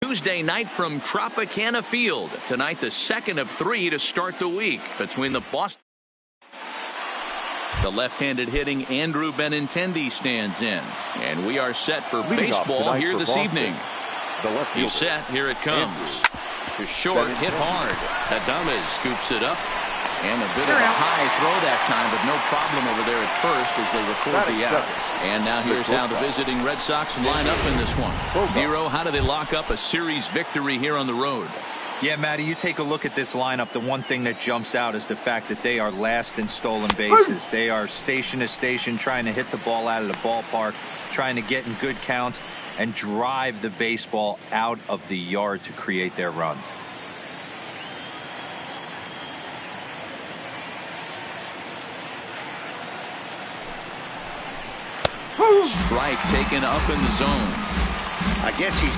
Tuesday night from Tropicana Field. Tonight, the second of 3 to start the week between the Boston. The left-handed hitting Andrew Benintendi stands in. And we are set for baseball here this evening. He's set. Here it comes. To short, hit hard. Adames scoops it up. And a bit of a high throw that time, but no problem over there at first as they record the out. And now here's how the visiting Red Sox line up in this one. Dero, how do they lock up a series victory here on the road? Yeah, Matty, you take a look at this lineup. The one thing that jumps out is the fact that they are last in stolen bases. They are station to station trying to hit the ball out of the ballpark, trying to get in good counts and drive the baseball out of the yard to create their runs. Strike taken up in the zone. I guess he's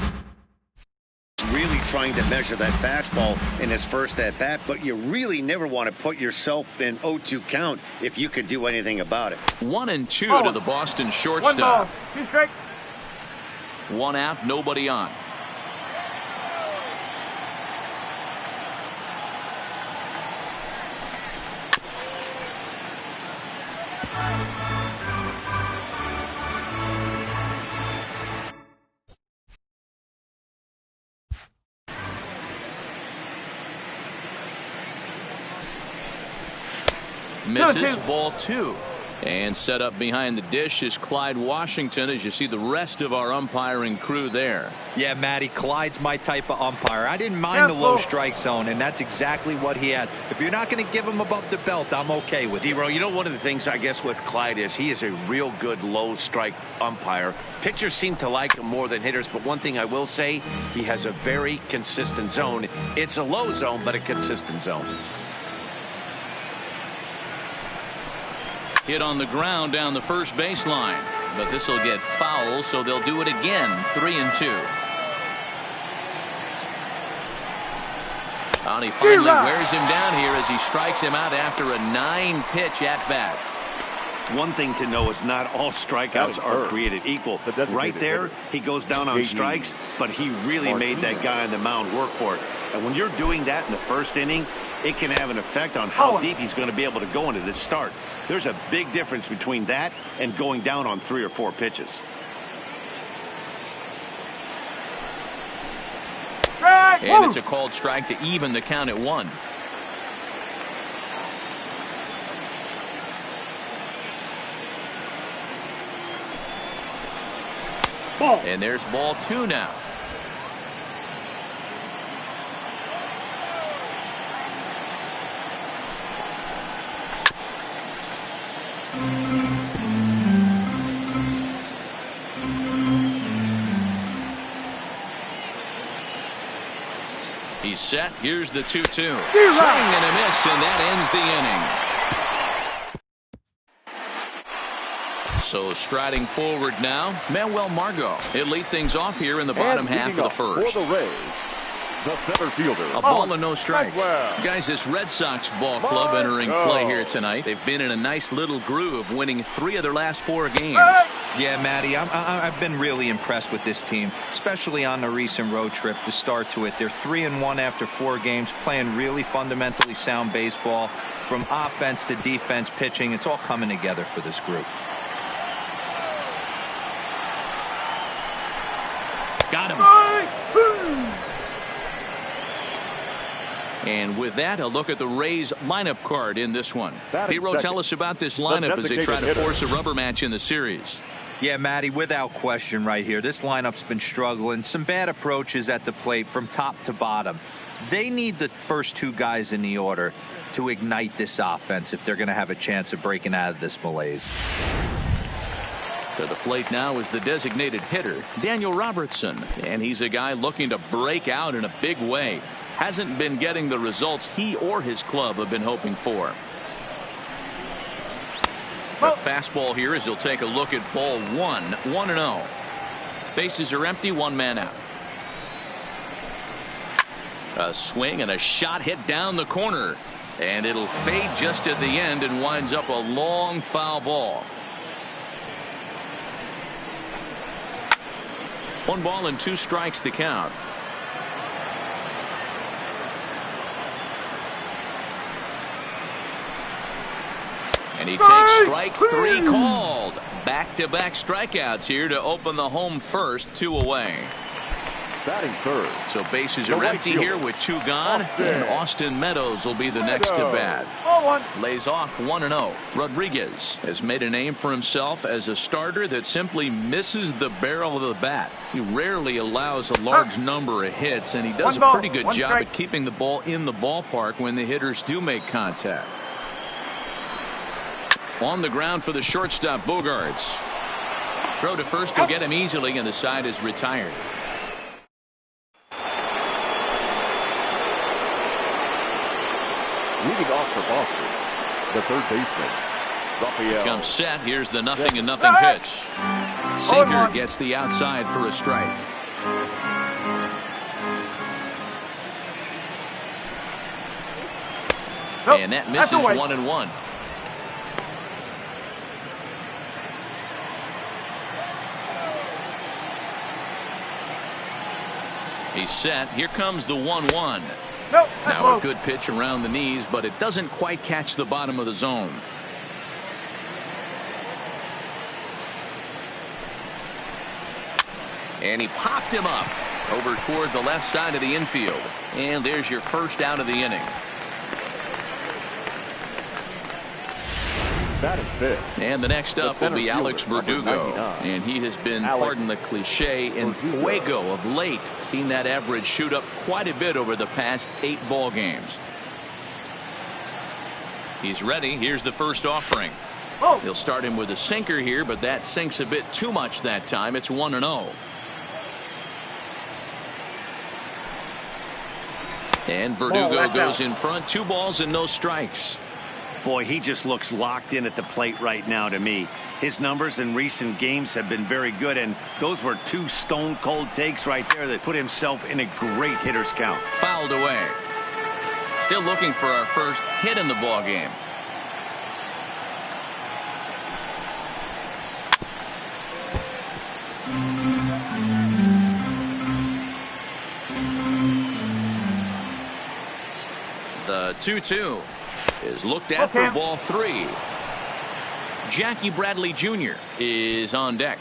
really trying to measure that fastball in his first at bat, but you really never want to put yourself in 0-2 count if you can do anything about it. 1-2 to the Boston shortstop. 1 out, nobody on. Misses, ball 2. And set up behind the dish is Clyde Washington as you see the rest of our umpiring crew there. Yeah, Matty, Clyde's my type of umpire. I didn't mind the low strike zone, and that's exactly what he has. If you're not going to give him above the belt, I'm okay with it. Dero, you know, one of the things I guess with Clyde is he is a real good low strike umpire. Pitchers seem to like him more than hitters, but one thing I will say, he has a very consistent zone. It's a low zone, but a consistent zone. Hit on the ground down the first baseline, but this will get foul, so they'll do it again. 3-2. And he finally wears him down here as he strikes him out after a 9-pitch at bat. One thing to know is not all strikeouts are created equal. Right there, he goes down on strikes, but he really made that guy on the mound work for it. And when you're doing that in the first inning, it can have an effect on how deep he's going to be able to go into this start. There's a big difference between that and going down on 3 or 4 pitches. And it's a called strike to even the count at 1. And there's ball 2 now. He's set. Here's the 2-2. Swing and a miss, and that ends the inning. So striding forward now, Manuel Margot. He'll lead things off here in the bottom half of the first. For the Rays, the center fielder. A ball and no strikes. Guys, this Red Sox ball club entering play here tonight. They've been in a nice little groove, winning 3 of their last 4 games. Yeah, Matty, I've been really impressed with this team, especially on the recent road trip to start to it. They're 3-1 after 4 games, playing really fundamentally sound baseball. From offense to defense, pitching, it's all coming together for this group. Got him. And with that, a look at the Rays lineup card in this one. Dero, tell us about this lineup as they try to force a rubber match in the series. Yeah, Matty, without question right here. This lineup's been struggling. Some bad approaches at the plate from top to bottom. They need the first 2 guys in the order to ignite this offense if they're going to have a chance of breaking out of this malaise. To the plate now is the designated hitter, Daniel Robertson. And he's a guy looking to break out in a big way. Hasn't been getting the results he or his club have been hoping for. The fastball here as he'll take a look at ball 1. 1-0. Bases are empty, 1 man out. A swing and a shot hit down the corner. And it'll fade just at the end and winds up a long foul ball. 1 ball and 2 strikes to count. He takes strike three called. Back-to-back strikeouts here to open the home first, 2 away. Batting third. So bases are empty here with 2 gone, and Austin Meadows will be the next to bat. Lays off 1-0. Rodriguez has made a name for himself as a starter that simply misses the barrel of the bat. He rarely allows a large number of hits, and he does a pretty good job at keeping the ball in the ballpark when the hitters do make contact. On the ground for the shortstop, Bogaerts. Throw to first will get him easily, and the side is retired. Leading off for Boston, the third baseman, Rafael. Comes set. Here's the 0-0 pitch. Savior gets the outside for a strike. And that misses 1-1. He's set. Here comes the 1-1. Now a good pitch around the knees, but it doesn't quite catch the bottom of the zone. And he popped him up over toward the left side of the infield. And there's your first out of the inning. And the next up will be Alex Verdugo. And he has been, pardon the cliche, in fuego of late. Seen that average shoot up quite a bit over the past 8 ball games. He's ready. Here's the first offering. He'll start him with a sinker here, but that sinks a bit too much that time. It's 1-0. And Verdugo goes in front. 2 balls and no strikes. Boy, he just looks locked in at the plate right now to me. His numbers in recent games have been very good, and those were 2 stone-cold takes right there that put himself in a great hitter's count. Fouled away. Still looking for our first hit in the ball game. The 2-2 is looked at for ball 3. Jackie Bradley Jr. is on deck.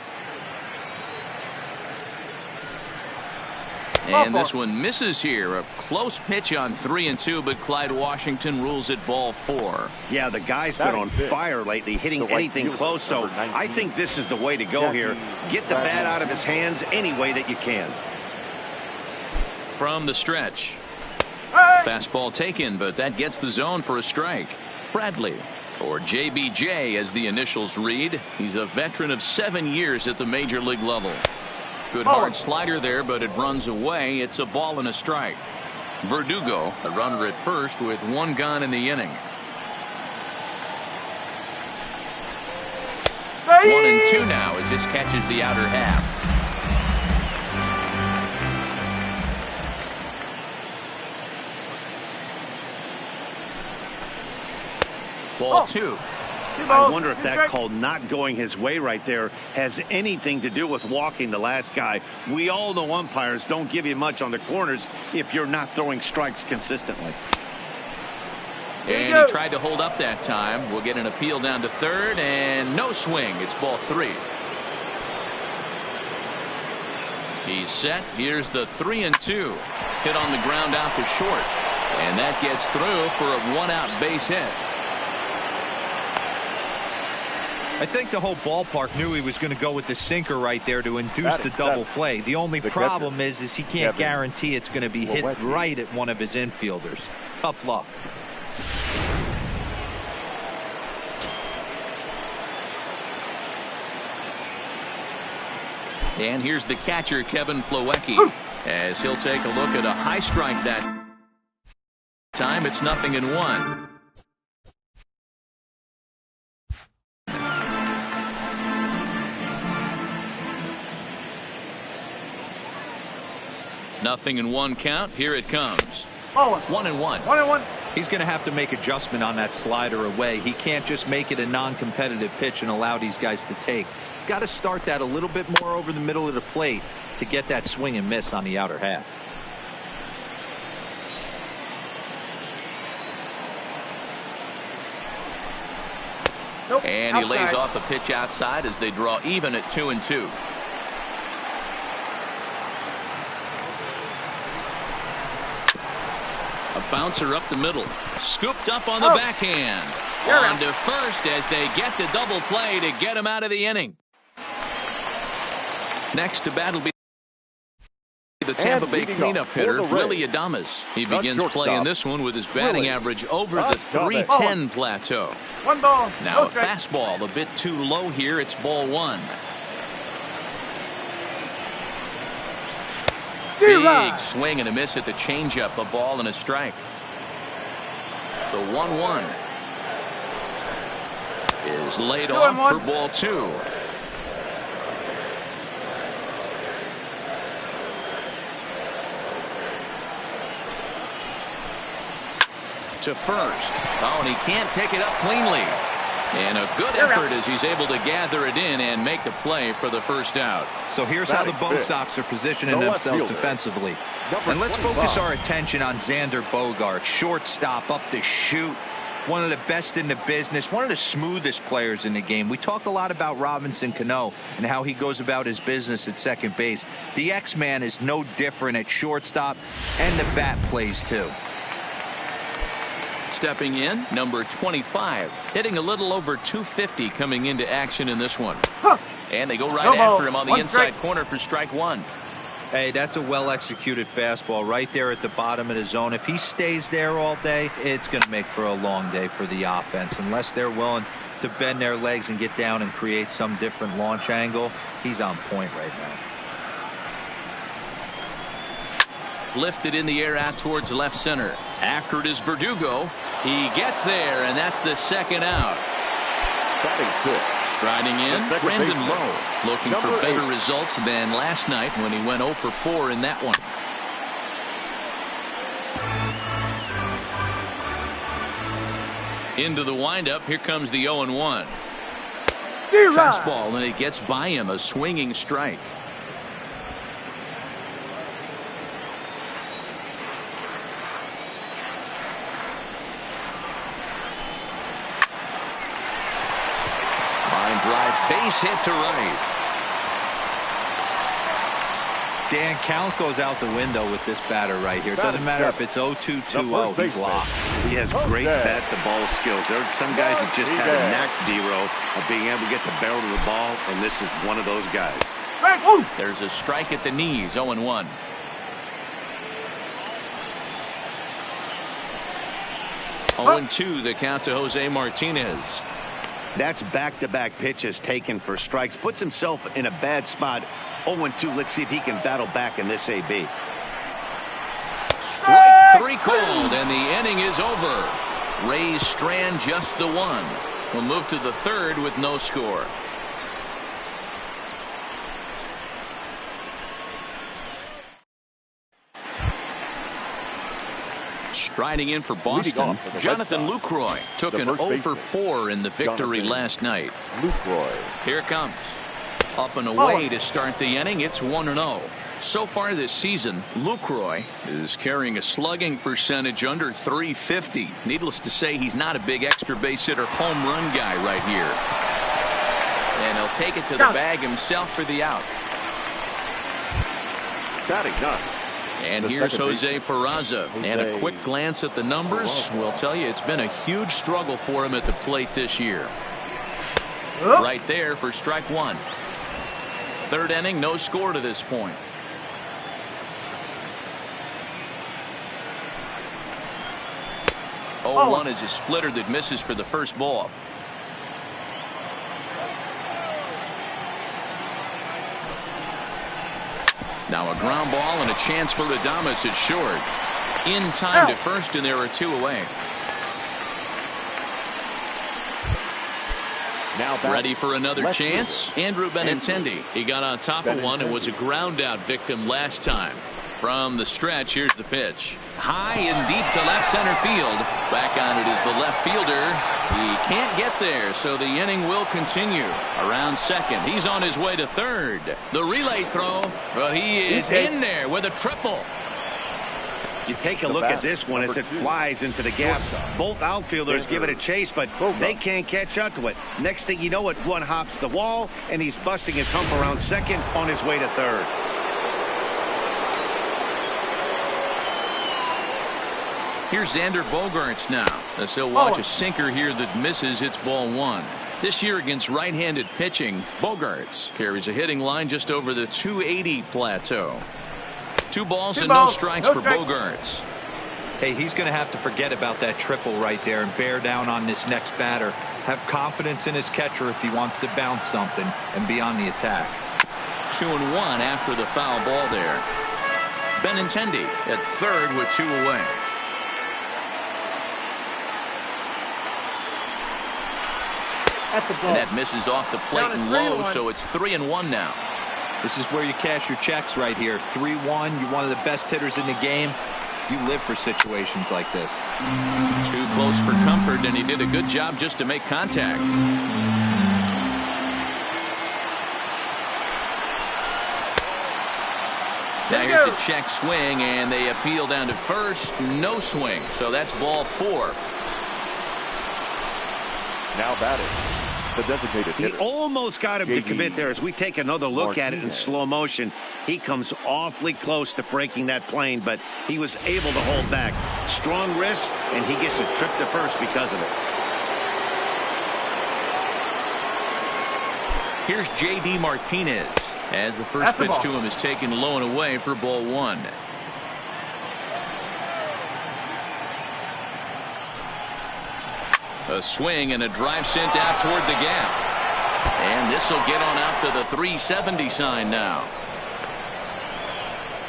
And this one misses here. A close pitch on 3-2, but Clyde Washington rules it ball 4. Yeah, the guy's been on fire lately, hitting anything close, so I think this is the way to go here. Get the bat out of his hands any way that you can. From the stretch. Fastball taken, but that gets the zone for a strike. Bradley, or JBJ as the initials read. He's a veteran of 7 years at the major league level. Good hard slider there, but it runs away. It's a ball and a strike. Verdugo, a runner at first with 1 gone in the inning. 1-2 now. It just catches the outer half. Ball 2. I wonder if that call not going his way right there has anything to do with walking the last guy. We all know umpires don't give you much on the corners if you're not throwing strikes consistently. And he tried to hold up that time. We'll get an appeal down to third, and no swing. It's ball 3. He's set. Here's the 3-2. Hit on the ground out to short. And that gets through for a 1-out base hit. I think the whole ballpark knew he was going to go with the sinker right there to induce the double play. The only problem is he can't guarantee it's going to be hit right at one of his infielders. Tough luck. And here's the catcher, Kevin Plawecki, as he'll take a look at a high strike that time. It's 0-1. 0-1 count. Here it comes. 1-1. He's going to have to make adjustment on that slider away. He can't just make it a non-competitive pitch and allow these guys to take. He's got to start that a little bit more over the middle of the plate to get that swing and miss on the outer half. And he lays off the pitch outside as they draw even at 2-2. A bouncer up the middle. Scooped up on the backhand. On to first as they get the double play to get him out of the inning. Next to bat will be the Tampa Bay cleanup hitter, Willy Adames. He begins playing this one with his batting average over the .310 plateau. Now a fastball a bit too low here. It's ball one. Big swing and a miss at the changeup. A ball and a strike. The 1-1 is laid off for ball two. To first. Oh, and he can't pick it up cleanly. And a good effort as he's able to gather it in and make the play for the first out. So here's how the Bo Sox are positioning themselves defensively. And let's focus our attention on Xander Bogaerts, shortstop up the chute. One of the best in the business, one of the smoothest players in the game. We talk a lot about Robinson Cano and how he goes about his business at second base. The X-Man is no different at shortstop, and the bat plays too. Stepping in, number 25, hitting a little over 250 coming into action in this one. And they go right after him on the inside corner for strike one. Hey, that's a well-executed fastball right there at the bottom of the zone. If he stays there all day, it's going to make for a long day for the offense. Unless they're willing to bend their legs and get down and create some different launch angle, he's on point right now. Lifted in the air out towards left center. After it is Verdugo. He gets there, and that's the second out. Striding in, Brandon Lowe, looking for better results than last night when he went 0 for 4 in that one. Into the windup, here comes the 0-1. Fastball, and it gets by him, a swinging strike. Base hit to right. Dan, count goes out the window with this batter right here. It doesn't matter if it's 0-2, 2-0. He's locked. He has great bat-to-ball skills. There are some guys that just have a knack, D-Row, of being able to get the barrel to the ball, and this is one of those guys. There's a strike at the knees, 0-1. Oh, 0-2 the count to Jose Martinez. That's back-to-back pitches taken for strikes. Puts himself in a bad spot. 0-2. Let's see if he can battle back in this AB. Strike three called, and the inning is over. Rays strand just the one. We'll move to the third with no score. Striding in for Boston, Jonathan Lucroy took an 0 for 4 in the victory last night. Here it comes. Up and away to start the inning. It's 1-0. So far this season, Lucroy is carrying a slugging percentage under .350. Needless to say, he's not a big extra base hitter home run guy right here. And he'll take it to the bag himself for the out. And here's Jose Peraza. And a quick glance at the numbers will tell you it's been a huge struggle for him at the plate this year. Right there for strike one. Third inning, no score to this point. Oh, 1 is a splitter that misses for the first ball. Now a ground ball and a chance for Adames at short. In time to first, and there are 2 away. Now ready for another chance. Andrew Benintendi. He got on top of one and was a ground out victim last time. From the stretch, here's the pitch. High and deep to left center field. Back on it is the left fielder. He can't get there, so the inning will continue. Around second, he's on his way to third. The relay throw, but he is in there with a triple. You take a look at this one as it flies into the gap. Both outfielders give it a chase, but they can't catch up to it. Next thing you know it, one hops the wall, and he's busting his hump around second on his way to third. Here's Xander Bogaerts now, as he'll watch a sinker here that misses. It's ball one. This year against right-handed pitching, Bogaerts carries a hitting line just over the 280 plateau. 2 balls and no strikes for Bogaerts. Hey, he's going to have to forget about that triple right there and bear down on this next batter. Have confidence in his catcher if he wants to bounce something and be on the attack. 2-1 after the foul ball there. Benintendi at third with 2 away. And that misses off the plate and low, so it's 3-1 now. This is where you cash your checks right here. 3-1. You're one of the best hitters in the game. You live for situations like this. Too close for comfort, and he did a good job just to make contact. Now here's the check swing, and they appeal down to first. No swing, so that's ball 4. Now batting, the designated hitter. He almost got him to commit there. As we take another look at it in slow motion, he comes awfully close to breaking that plane, but he was able to hold back. Strong wrist, and he gets a trip to first because of it. Here's J.D. Martinez as the first pitch to him is taken low and away for ball 1. A swing and a drive sent out toward the gap. And this will get on out to the 370 sign now.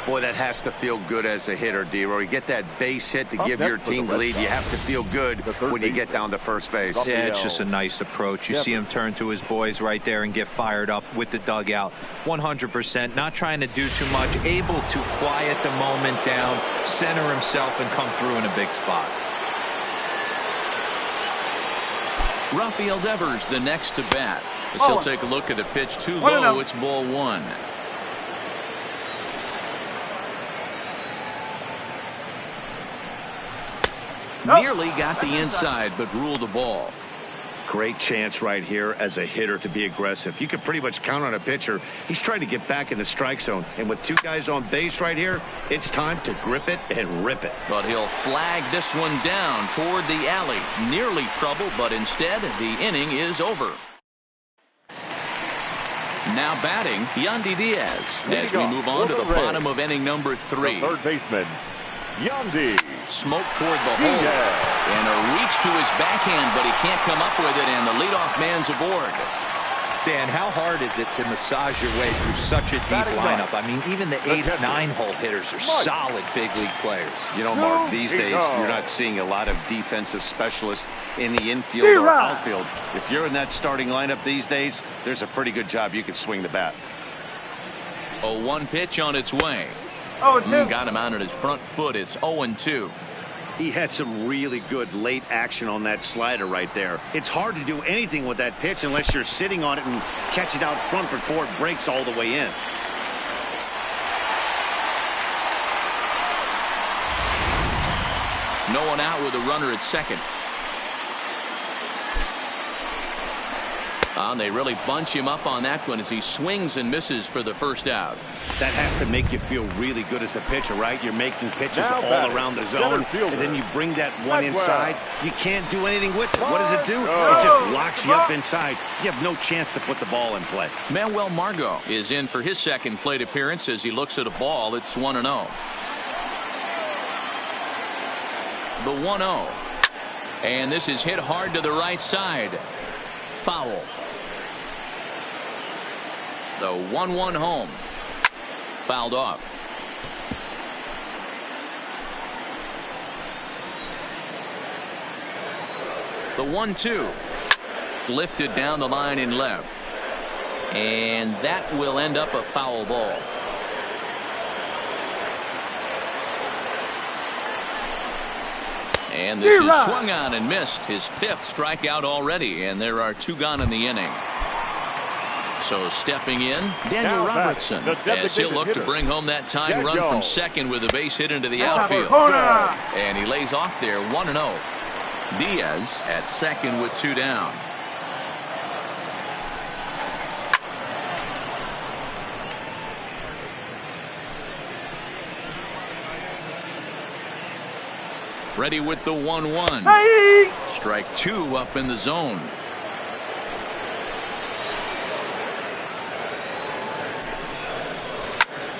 Boy, that has to feel good as a hitter, D-Roy. You get that base hit to give your team the lead. You have to feel good when you get down to first base. Yeah, it's just a nice approach. You see him turn to his boys right there and get fired up with the dugout. 100%. Not trying to do too much. Able to quiet the moment down, center himself, and come through in a big spot. Rafael Devers the next to bat. As he'll take a look at a pitch too low. It's ball 1. Nearly got the inside, but ruled the ball. Great chance right here as a hitter to be aggressive. You can pretty much count on a pitcher. He's trying to get back in the strike zone. And with 2 guys on base right here, it's time to grip it and rip it. But he'll flag this one down toward the alley. Nearly trouble, but instead the inning is over. Now batting, Yandy Diaz as we move on to the bottom of inning number 3. The third baseman, Yandy. Smoke toward the hole, and a reach to his backhand, but he can't come up with it, and the leadoff man's aboard. Dan, how hard is it to massage your way through such a deep lineup? I mean, even the 8, 9-hole hitters are solid big league players. You know, Mark, these days you're not seeing a lot of defensive specialists in the infield or outfield. If you're in that starting lineup these days, there's a pretty good job you can swing the bat. A 1 pitch on its way. Got him out on his front foot. It's 0-2. He had some really good late action on that slider right there. It's hard to do anything with that pitch unless you're sitting on it and catch it out front before it breaks all the way in. No one out with a runner at second. They really bunch him up on that one as he swings and misses for the first out. That has to make you feel really good as a pitcher, right? You're making pitches all around the zone, and then you bring that one inside. You can't do anything with it. What does it do? It just locks you up inside. You have no chance to put the ball in play. Manuel Margot is in for his second plate appearance as he looks at a ball. It's 1-0. The 1-0. And this is hit hard to the right side. Foul. The 1-1 home. Fouled off. The 1-2. Lifted down the line in left. And that will end up a foul ball. And this is swung on and missed. His 5th strikeout already, and there are 2 gone in the inning. So stepping in, Daniel Robertson, as he'll look to bring home that tying run from second with a base hit into the outfield. And he lays off there 1-0. Diaz at second with 2 down. Ready with the 1-1. Strike 2 up in the zone.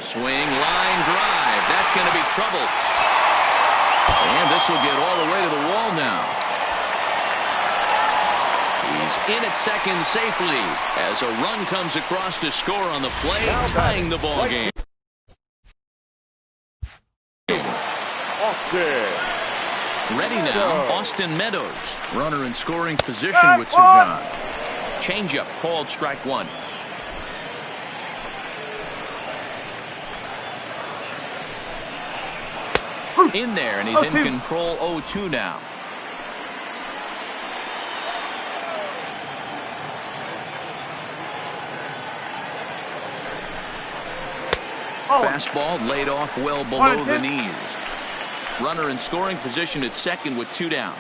Swing, line drive. That's going to be trouble. And this will get all the way to the wall now. He's in at second safely as a run comes across to score on the play, tying the ball game. Ready now, Austin Meadows. Runner in scoring position with 2 gone. Changeup called strike 1. In there, and he's in control 0-2 now. Fastball laid off well below the knees. Runner in scoring position at second with 2 down.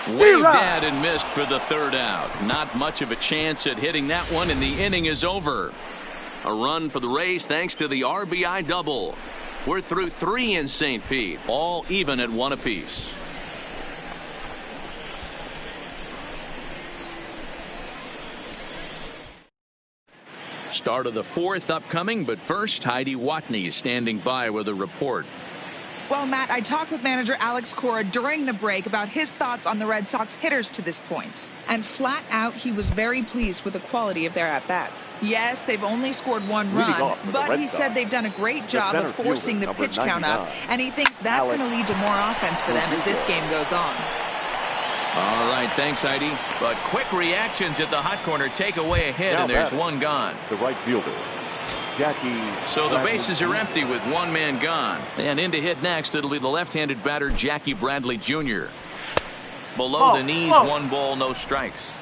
Waved at and missed for the 3rd out. Not much of a chance at hitting that one, and the inning is over. A run for the Rays thanks to the RBI double. We're through 3 in St. Pete, all even at 1 apiece. Start of the 4th upcoming, but first, Heidi Watney standing by with a report. Well, Matt, I talked with manager Alex Cora during the break about his thoughts on the Red Sox hitters to this point. And flat out, he was very pleased with the quality of their at-bats. Yes, they've only scored 1 run, but he said they've done a great job of forcing the pitch count up, and he thinks that's going to lead to more offense for them as this game goes on. All right, thanks, Heidi. But quick reactions at the hot corner take away a hit, and there's 1 gone. The right fielder, Jackie. So the bases are empty with 1 man gone. And in to hit next, it'll be the left-handed batter Jackie Bradley Jr. Below the knees, 1 ball, no strikes.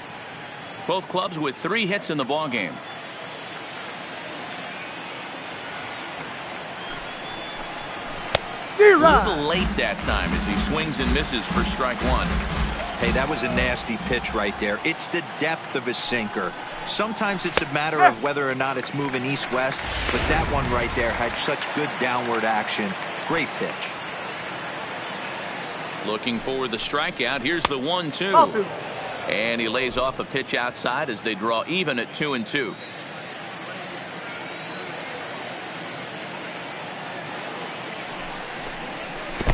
Both clubs with 3 hits in the ballgame. A little late that time as he swings and misses for strike 1. Hey, that was a nasty pitch right there. It's the depth of his sinker. Sometimes it's a matter of whether or not it's moving east-west, but that one right there had such good downward action. Great pitch. Looking for the strikeout. Here's the 1-2. And he lays off a pitch outside as they draw even at 2-2.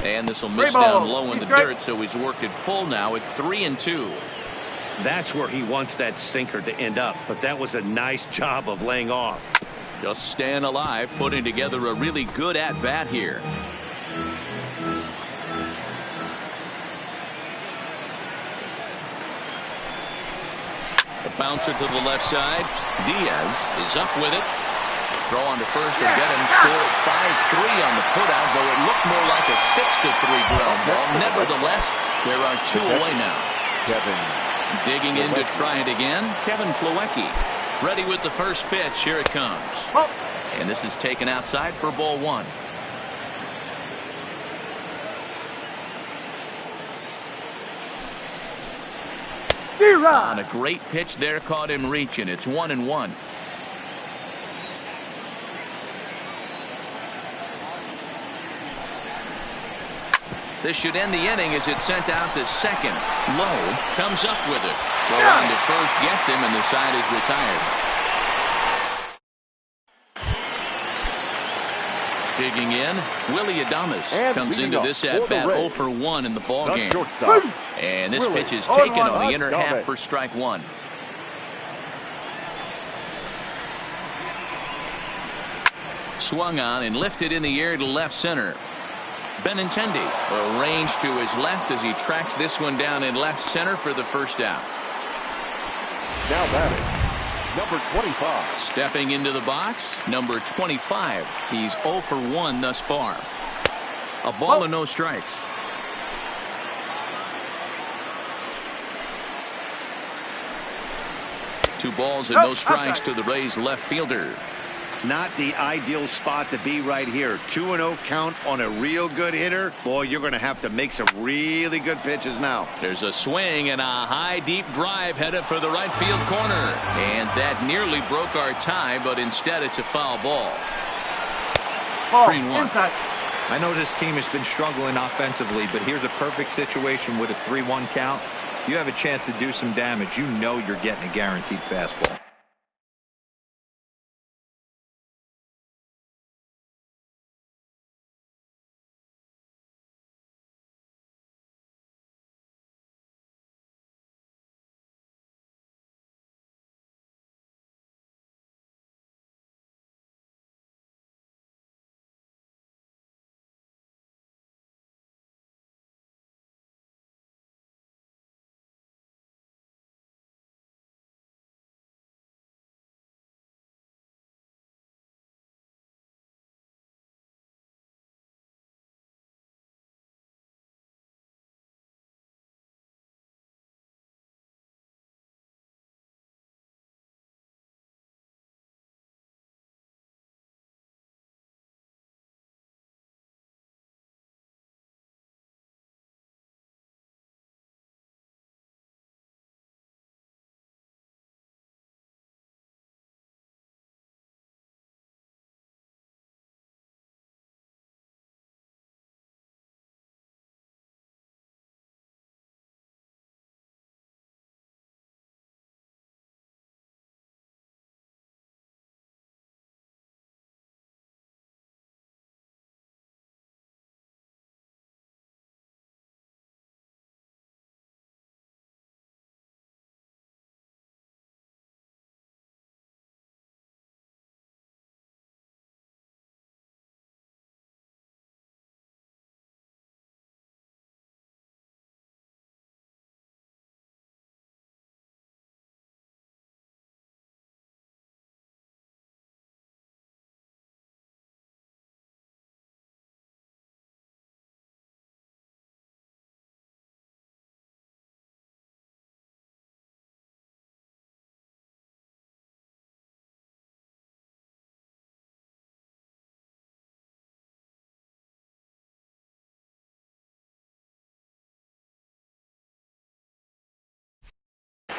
And this will miss down low in the dirt, so he's worked it full now at 3-2. That's where he wants that sinker to end up, but that was a nice job of laying off. Just staying alive, putting together a really good at-bat here. The bouncer to the left side. Diaz is up with it. Throw on to first and get him. Score at 5-3 on the putout, though it looked more like a 6-3 ground ball. Nevertheless, there are 2 away now. Digging in to try it again, Kevin Plawecki. Ready with the first pitch. Here it comes. And this is taken outside for ball 1. On a great pitch there, caught him reaching. It's 1-1. This should end the inning as it's sent out to second. Lowe comes up with it. Go on to first, gets him, and the side is retired. Digging in, Willy Adames comes into this at-bat 0 for 1 in the ballgame. And this pitch is taken on the inner half for strike 1. Swung on and lifted in the air to left center. Benintendi arranged to his left as he tracks this one down in left center for the first out. Now batting, number 25. Stepping into the box, number 25. He's 0 for 1 thus far. A ball and no strikes. 2 balls and no strikes to the Rays left fielder. Not the ideal spot to be right here. 2-0 count on a real good hitter. Boy, you're going to have to make some really good pitches now. There's a swing and a high deep drive headed for the right field corner. And that nearly broke our tie, but instead it's a foul ball. 3-1. I know this team has been struggling offensively, but here's a perfect situation with a 3-1 count. You have a chance to do some damage. You know you're getting a guaranteed fastball.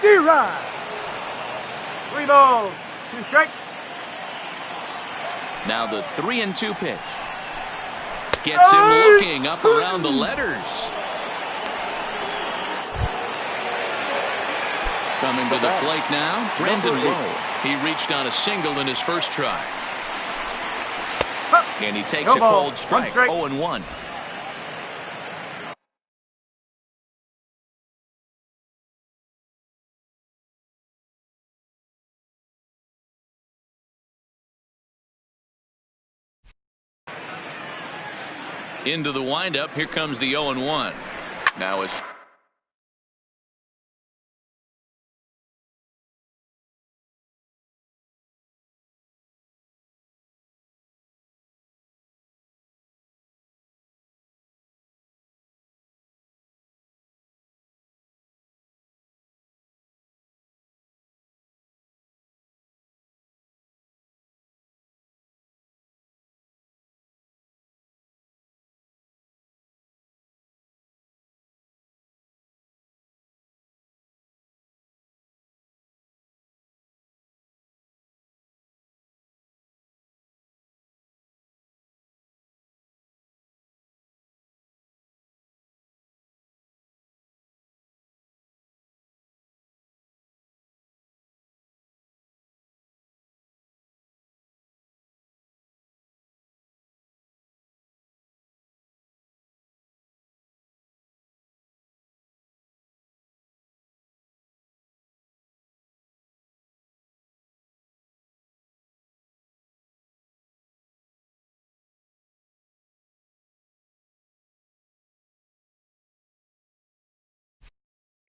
D-Rod. 3 balls, 2 strikes. Now the 3-2 pitch. Gets him looking up around the letters. Coming to the plate now, Brandon Lowe. He reached on a single in his first try. And he takes a cold strike, 0-1. Into the windup. Here comes the 0-1. Now it's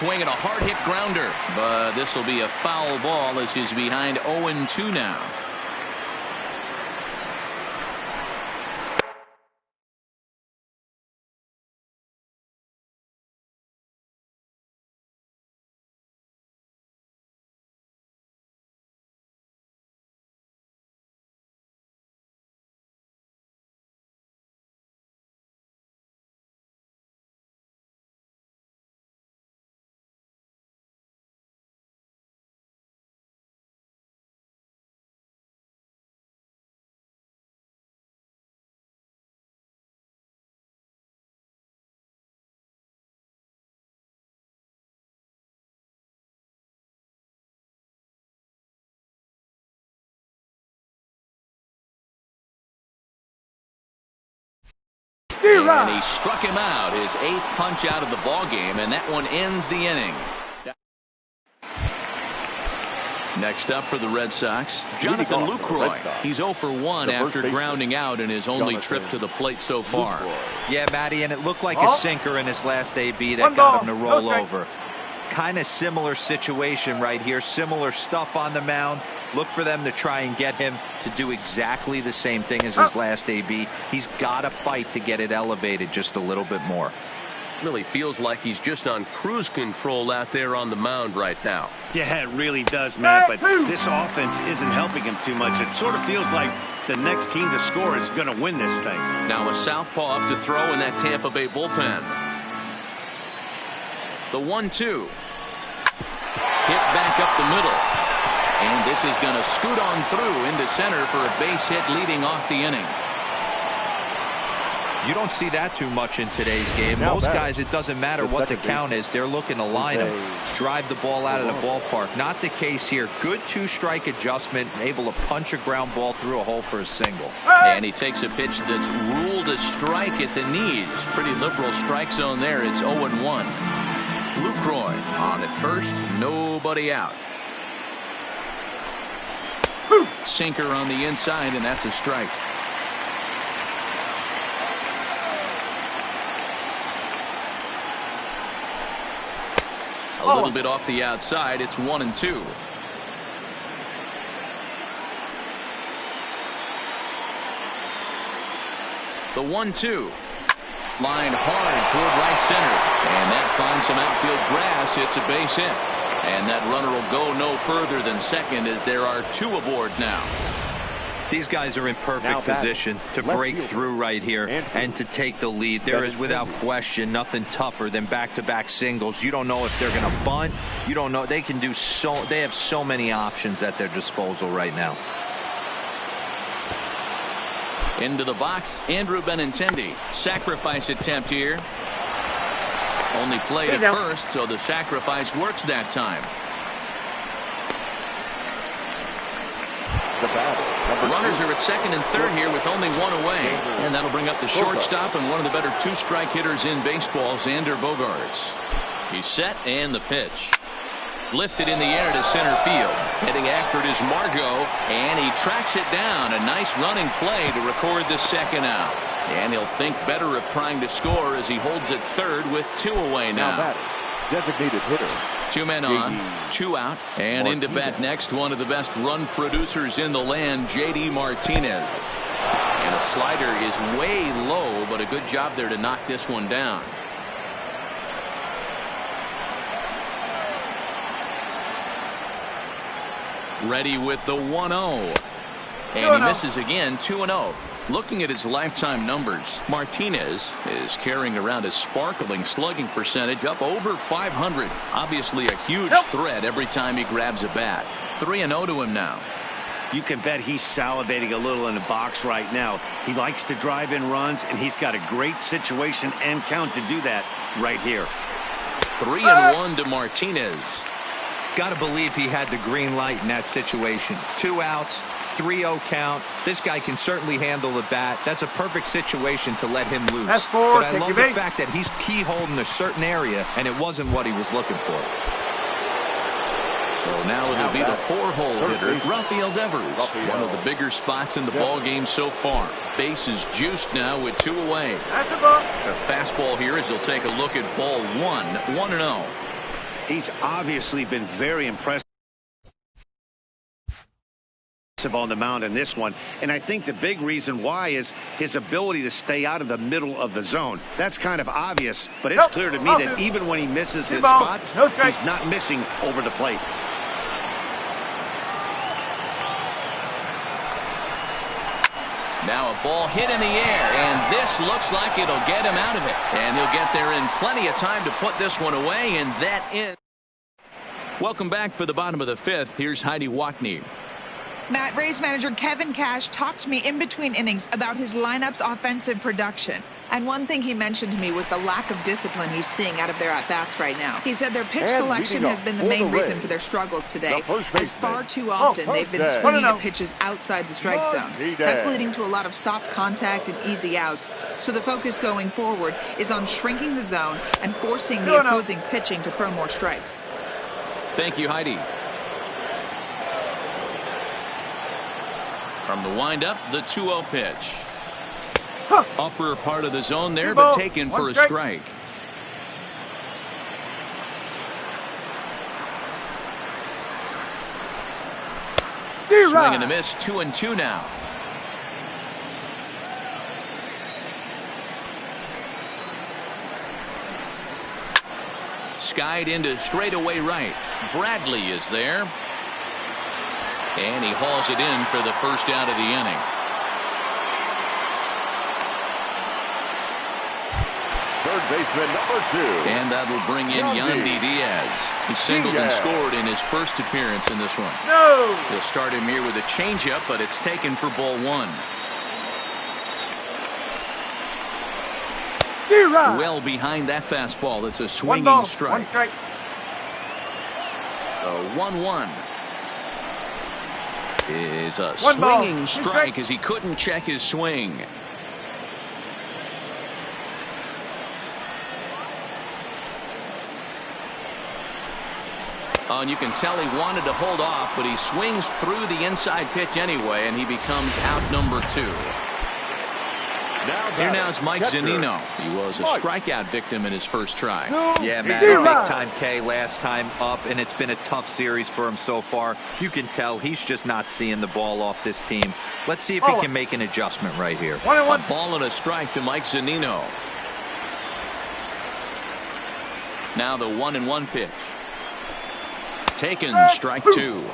swinging a hard hit grounder, but this will be a foul ball as he's behind 0-2 now. And he struck him out, his 8th punch out of the ball game, and that one ends the inning. Next up for the Red Sox, Jonathan Lucroy. He's 0 for 1 after grounding out in his only trip to the plate so far. Yeah, Matty, and it looked like a sinker in his last AB that got him to roll over. Kind of similar situation right here. Similar stuff on the mound. Look for them to try and get him to do exactly the same thing as his last AB. He's got to fight to get it elevated just a little bit more. Really feels like he's just on cruise control out there on the mound right now. Yeah, it really does, Matt, but this offense isn't helping him too much. It sort of feels like the next team to score is going to win this thing. Now a southpaw up to throw in that Tampa Bay bullpen. The 1-2. Hit back up the middle. And this is going to scoot on through into center for a base hit leading off the inning. You don't see that too much in today's game. Most guys, it doesn't matter what the count is. They're looking to line him, drive the ball out of the ballpark. Not the case here. Good 2-strike adjustment, able to punch a ground ball through a hole for a single. And he takes a pitch that's ruled a strike at the knees. Pretty liberal strike zone there. It's 0-1. Lucroy on at first, nobody out. Sinker on the inside, and that's a strike. A little bit off the outside. It's 1-2. The 1-2. Line hard toward right center. And that finds some outfield grass. It's a base hit. And that runner will go no further than second as there are 2 aboard now. These guys are in perfect position to break through right here and to take the lead. There is without question nothing tougher than back-to-back singles. You don't know if they're going to bunt. You don't know. They can do so. They have so many options at their disposal right now. Into the box, Andrew Benintendi. Sacrifice attempt here. Only played at first, so the sacrifice works that time. Runners are at second and third here with only 1 away. And that'll bring up the shortstop and one of the better 2-strike hitters in baseball, Xander Bogaerts. He's set and the pitch. Lifted in the air to center field. Heading after it is Margot, and he tracks it down. A nice running play to record the second out. And he'll think better of trying to score as he holds it third with 2 away now. Designated hitter. 2 men on, 2 out, and into bat next, one of the best run producers in the land, J.D. Martinez. And a slider is way low, but a good job there to knock this one down. Ready with the 1-0. And he misses again, 2-0. Looking at his lifetime numbers, Martinez is carrying around a sparkling slugging percentage up over 500. Obviously a huge threat every time he grabs a bat. 3-0 to him now. You can bet he's salivating a little in the box right now. He likes to drive in runs, and he's got a great situation and count to do that right here. 3-1 to Martinez. Got to believe he had the green light in that situation. 2 outs. 3-0 count. This guy can certainly handle the bat. That's a perfect situation to let him loose. But I love the fact that he's keyholding a certain area, and it wasn't what he was looking for. So now it'll be the 4-hole hitter, Rafael Devers. One of the bigger spots in the ball game so far. Base is juiced now with 2 away. A fastball here as he'll take a look at ball 1. 1-0. He's obviously been very impressive on the mound in this one, and I think the big reason why is his ability to stay out of the middle of the zone. That's kind of obvious, but it's clear to me that even when he misses his spots, he's not missing over the plate. Now a ball hit in the air, and this looks like it'll get him out of it. And he'll get there in plenty of time to put this one away, and that ends. Welcome back for the bottom of the 5th. Here's Heidi Watney. Matt, Rays manager Kevin Cash talked to me in between innings about his lineup's offensive production. And one thing he mentioned to me was the lack of discipline he's seeing out of their at-bats right now. He said their pitch selection has been the main reason for their struggles today, as far too often they've been swinging at pitches outside the strike zone. That's leading to a lot of soft contact and easy outs. So the focus going forward is on shrinking the zone and forcing the opposing pitching to throw more strikes. Thank you, Heidi. From the windup, the 2-0 pitch. Upper part of the zone there, but taken for a strike. Swing and a miss, 2-2 now. Skied into straightaway right. Bradley is there. And he hauls it in for the first out of the inning. Third baseman number 2. And that'll bring in Yandy Diaz. He singled and scored in his first appearance in this one. He'll start him here with a changeup, but it's taken for ball 1. Well behind that fastball. It's a swinging strike. 1-1. Is a swinging strike as he couldn't check his swing. And you can tell he wanted to hold off, but he swings through the inside pitch anyway, and he becomes out number 2. Here now is Mike Zunino. He was a strikeout victim in his first try. Yeah, Matt, a big-time K last time up, and it's been a tough series for him so far. You can tell he's just not seeing the ball off this team. Let's see if he can make an adjustment right here. A ball and a strike to Mike Zunino. Now the 1-1 pitch. Taken, strike 2.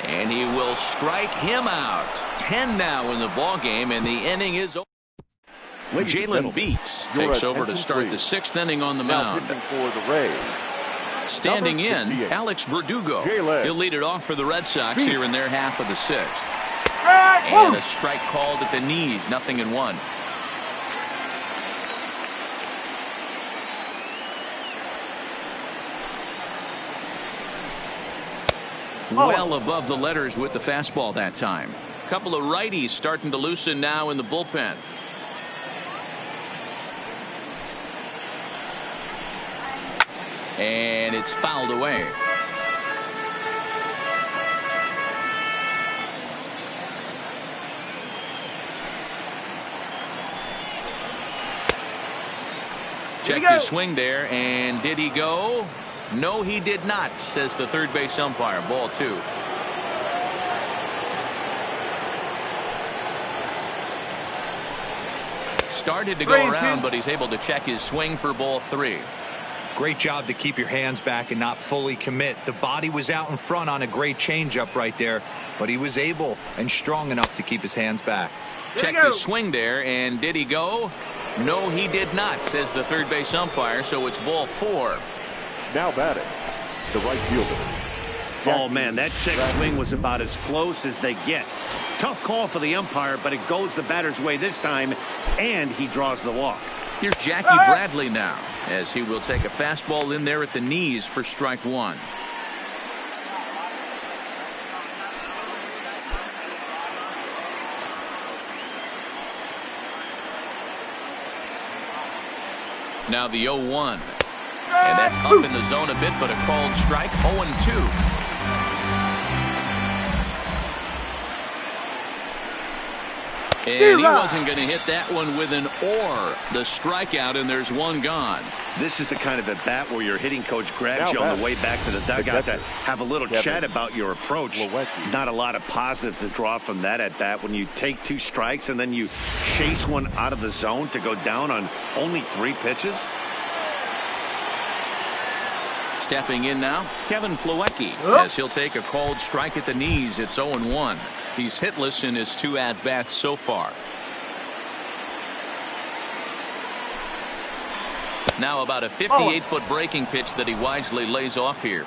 And he will strike him out. 10 now in the ball game, and the inning is over. Jalen Beeks takes over to start the 6th inning on the mound. For the Rays. Standing in, Alex Verdugo. He'll lead it off for the Red Sox here in their half of the 6th. And a strike called at the knees, 0-1. Well above the letters with the fastball that time. A couple of righties starting to loosen now in the bullpen. And it's fouled away. Check his swing there, and did he go? No, he did not, says the third base umpire. Ball 2. Started to go around, but he's able to check his swing for ball 3. Great job to keep your hands back and not fully commit. The body was out in front on a great changeup right there, but he was able and strong enough to keep his hands back. Checked his swing there, and did he go? No, he did not, says the third base umpire, so it's ball 4. Now batting, the right fielder. Oh, man, that check swing was about as close as they get. Tough call for the umpire, but it goes the batter's way this time, and he draws the walk. Here's Jackie Bradley now, as he will take a fastball in there at the knees for strike 1. Now the 0-1. And that's up in the zone a bit, but a called strike. 0-2. And he wasn't going to hit that one with an or. The strikeout, and there's one gone. This is the kind of at bat where your hitting coach grabs you on the way back to the dugout to have a little chat about your approach. Not a lot of positives to draw from that at bat when you take 2 strikes and then you chase one out of the zone to go down on only 3 pitches. Stepping in now, Kevin Plawecki, as he'll take a called strike at the knees. It's 0-1. He's hitless in his 2 at-bats so far. Now about a 58-foot breaking pitch that he wisely lays off here.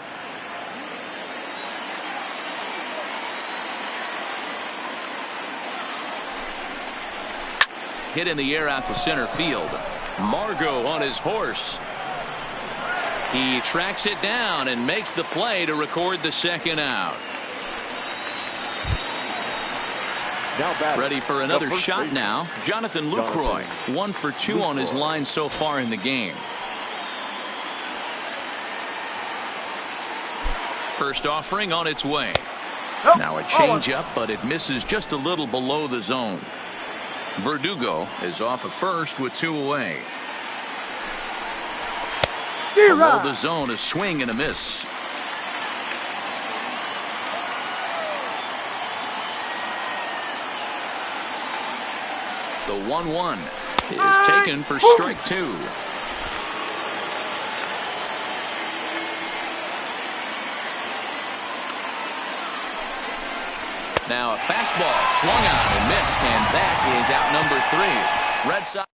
Hit in the air out to center field. Margot on his horse. He tracks it down and makes the play to record the second out. Ready for another shot now. Jonathan Lucroy, 1 for 2 on his line so far in the game. First offering on its way. Now a changeup, but it misses just a little below the zone. Verdugo is off at first with 2 away. Below the zone, a swing and a miss. The 1-1 is taken for strike 2. Now a fastball swung on and missed, and that is out number 3. Red Sox.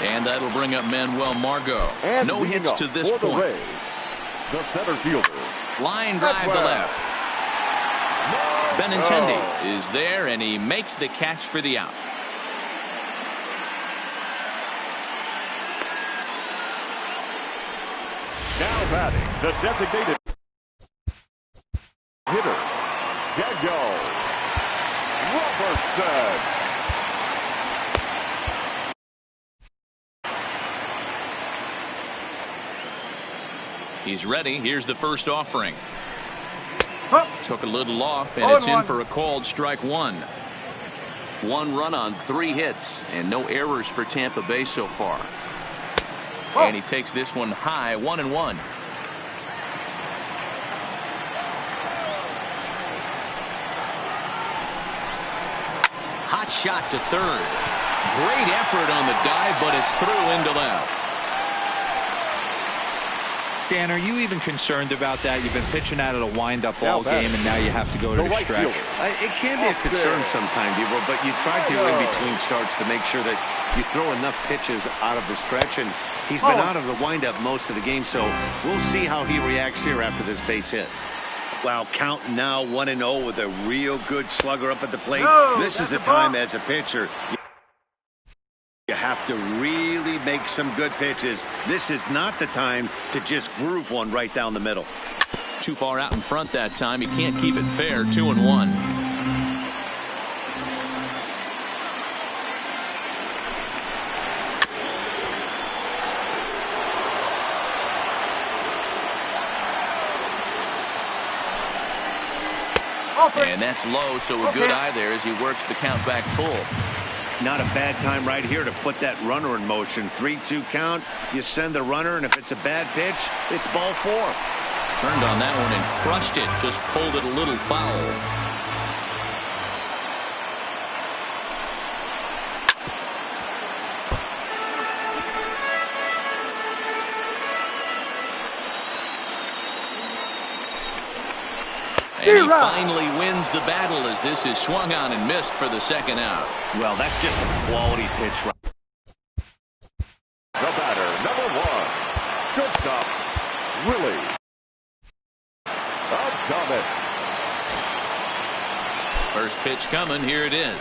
And that'll bring up Manuel Margot. And no hits to this point. The center fielder. Line drive to left. Benintendi is there, and he makes the catch for the out. Now batting, the designated hitter, Daniel Robertson. He's ready. Here's the first offering. Took a little off, and it's in for a called strike 1. 1 run on 3 hits, and no errors for Tampa Bay so far. And he takes this one high, 1-1. Hot shot to third. Great effort on the dive, but it's through into left. Dan, are you even concerned about that? You've been pitching out of the windup all game, and now you have to go to the stretch. It can be a concern sometimes, but you try to in between starts to make sure that you throw enough pitches out of the stretch, and he's been out of the windup most of the game, so we'll see how he reacts here after this base hit. Wow, counting now 1-0 with a real good slugger up at the plate. This is the time as a pitcher. You have to really make some good pitches. This is not the time to just groove one right down the middle. Too far out in front that time. He can't keep it fair. 2-1. And that's low, so a good eye there as he works the count back full. Not a bad time right here to put that runner in motion. 3-2 count. You send the runner, and if it's a bad pitch, it's ball 4. Turned on that one and crushed it. Just pulled it a little foul. And he finally wins the battle as this is swung on and missed for the second out. Well, that's just a quality pitch. The batter, number 1, shortstop, Willie Adames. First pitch coming. Here it is.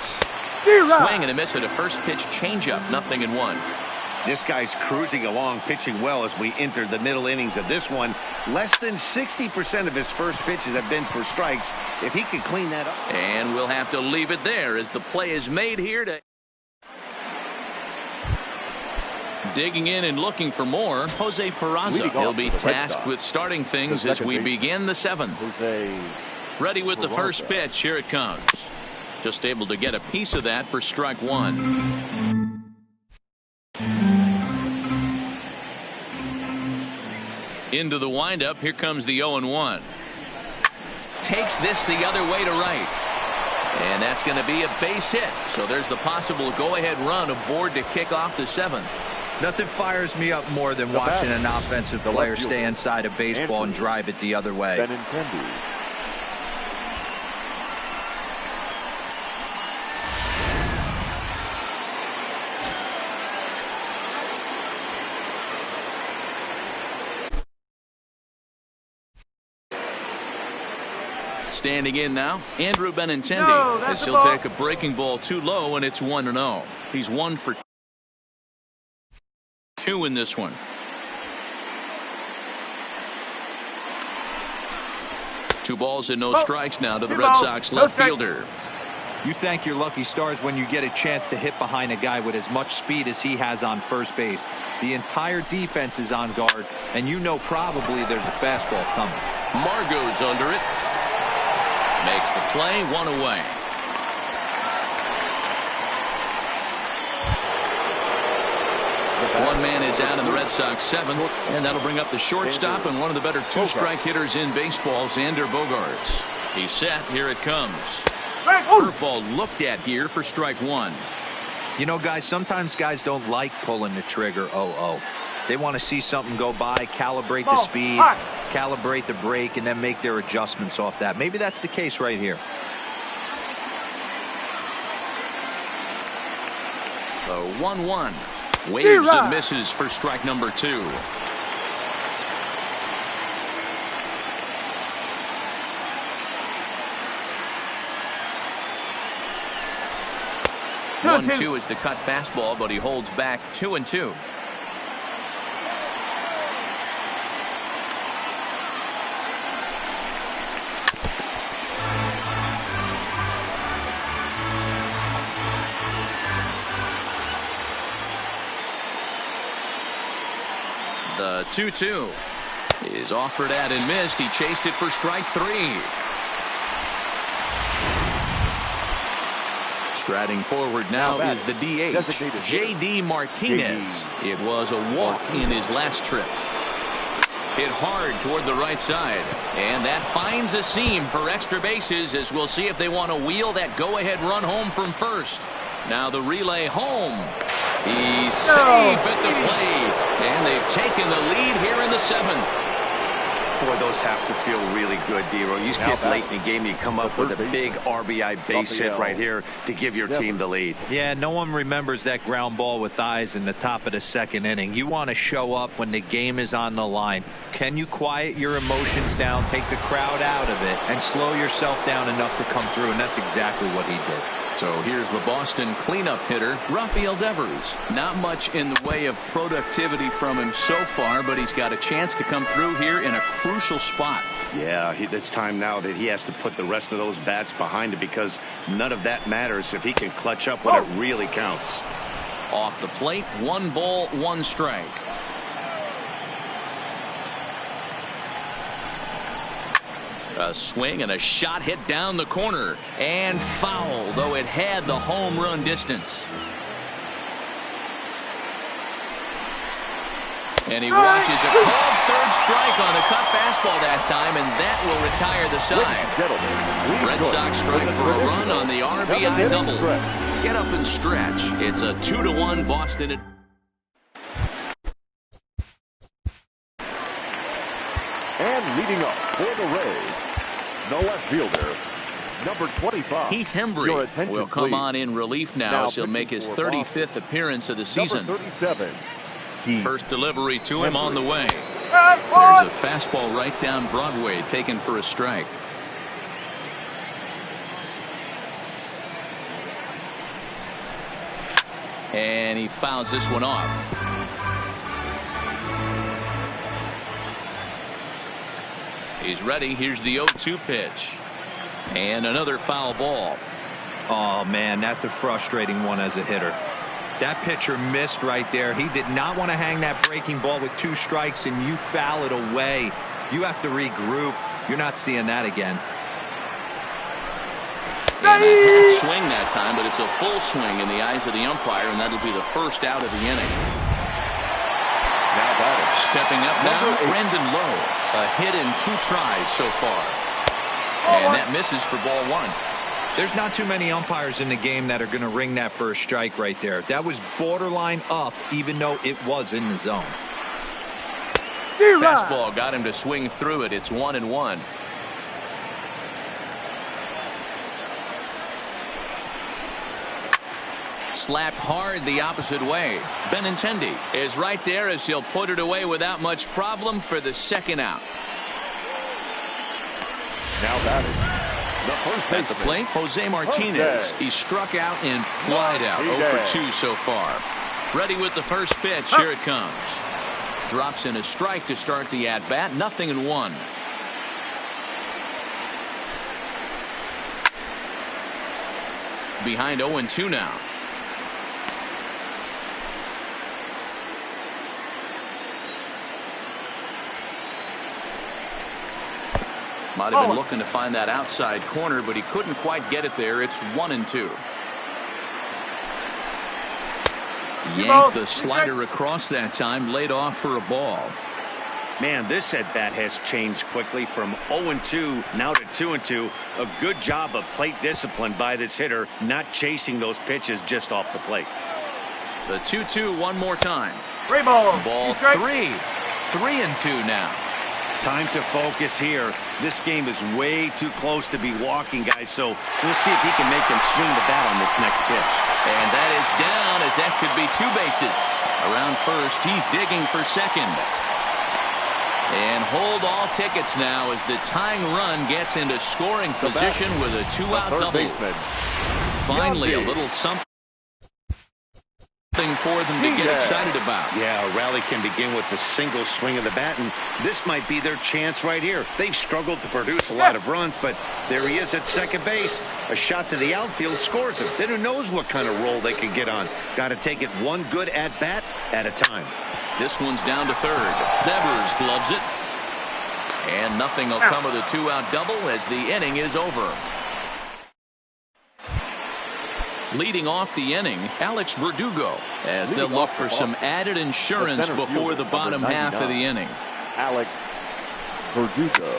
Swing and a miss at a first pitch changeup. 0-1. This guy's cruising along, pitching well as we enter the middle innings of this one. Less than 60% of his first pitches have been for strikes. If he could clean that up. And we'll have to leave it there as the play is made here to digging in and looking for more. Jose Peraza. He'll be tasked with starting things as we begin the 7th. Ready with the first pitch. Here it comes. Just able to get a piece of that for strike 1. Into the windup. Here comes the 0-1. Takes this the other way to right. And that's going to be a base hit. So there's the possible go-ahead run aboard to kick off the 7th. Nothing fires me up more than watching an offensive player stay inside a baseball and drive it the other way. Standing in now, Andrew Benintendi, as he'll take a breaking ball too low, and it's 1-0. He's 1 for 2 in this one. 2 balls and no strikes now to the Red Sox left fielder. You thank your lucky stars when you get a chance to hit behind a guy with as much speed as he has on first base. The entire defense is on guard, and you know probably there's a fastball coming. Margot's under it. Makes the play, 1 away. One man is out in the Red Sox 7th, and that'll bring up the shortstop and one of the better 2-strike hitters in baseball, Xander Bogaerts. He's set. Here it comes. Curveball looked at here for strike 1. You know, guys, sometimes guys don't like pulling the trigger 0-0. They want to see something go by, calibrate the speed, calibrate the break, and then make their adjustments off that. Maybe that's the case right here. The 1-1. Waves and misses for strike number 2. One, 2 is the cut fastball, but he holds back 2-2. The 2-2 is offered at and missed. He chased it for strike 3. Striding forward now is the DH, J.D. Martinez. It was a walk in his last trip. Hit hard toward the right side, and that finds a seam for extra bases, as we'll see if they want to wheel that go-ahead run home from first. Now the relay home. He's safe at the plate, and they've taken the lead here in the 7th. Boy, those have to feel really good, Dero. You get late in the game, you come up with a big RBI base hit right here to give your team the lead. Yeah, no one remembers that ground ball with eyes in the top of the 2nd inning. You want to show up when the game is on the line. Can you quiet your emotions down, take the crowd out of it, and slow yourself down enough to come through? And that's exactly what he did. So here's the Boston cleanup hitter, Rafael Devers. Not much in the way of productivity from him so far, but he's got a chance to come through here in a crucial spot. Yeah, it's time now that he has to put the rest of those bats behind it, because none of that matters if he can clutch up when it really counts. Off the plate, 1 ball, 1 strike. A swing and a shot hit down the corner and foul, though it had the home run distance. And he watches a called 3rd strike on the cut fastball that time, and that will retire the side. Red Sox strike for a run on the RBI double. Get up and stretch. It's a 2-1 Boston. And leading up for the Rays, the left fielder, number 25. Heath Hembree will come on in relief now as he'll make his 35th appearance of the season. Number 37. First delivery to him on the way. There's a fastball right down Broadway, taken for a strike. And he fouls this one off. He's ready. Here's the 0-2 pitch. And another foul ball. Oh, man, that's a frustrating one as a hitter. That pitcher missed right there. He did not want to hang that breaking ball with 2 strikes, and you foul it away. You have to regroup. You're not seeing that again. And a half swing that time, but it's a full swing in the eyes of the umpire, and that'll be the first out of the inning. Now batting. Stepping up now, Brandon Lowe. A hit in 2 tries so far. And that misses for ball 1. There's not too many umpires in the game that are going to ring that first strike right there. That was borderline up, even though it was in the zone. Fastball got him to swing through it. It's 1-1. Slapped hard the opposite way. Benintendi is right there as he'll put it away without much problem for the 2nd out. Now batting, At the plate, Jose Martinez. He struck out and flied out. 0 for 2 so far. Ready with the first pitch. Here it comes. Drops in a strike to start the at-bat. 0-1. Behind 0-2 now. Might have been looking to find that outside corner, but he couldn't quite get it there. It's 1-2. Yanked the slider across that time, laid off for a ball. Man, this at-bat has changed quickly from 0-2 now to 2-2. A good job of plate discipline by this hitter, not chasing those pitches just off the plate. The 2-2 one more time. 3 balls. Ball 3. 3-2 now. Time to focus here. This game is way too close to be walking, guys, so we'll see if he can make him swing the bat on this next pitch. And that is down, as that could be 2 bases. Around first, he's digging for second. And hold all tickets now as the tying run gets into scoring position with a 2-out double. Finally, a little something for them to get excited about. Yeah, a rally can begin with the single swing of the bat, and this might be their chance right here. They've struggled to produce a lot of runs, but there he is at second base. A shot to the outfield scores him. Then who knows what kind of roll they can get on. Got to take it one good at-bat at a time. This one's down to third. Devers gloves it. And nothing will come of the 2-out double as the inning is over. Leading off the inning, Alex Verdugo, as they'll look for some added insurance before the bottom half of the inning. Alex Verdugo.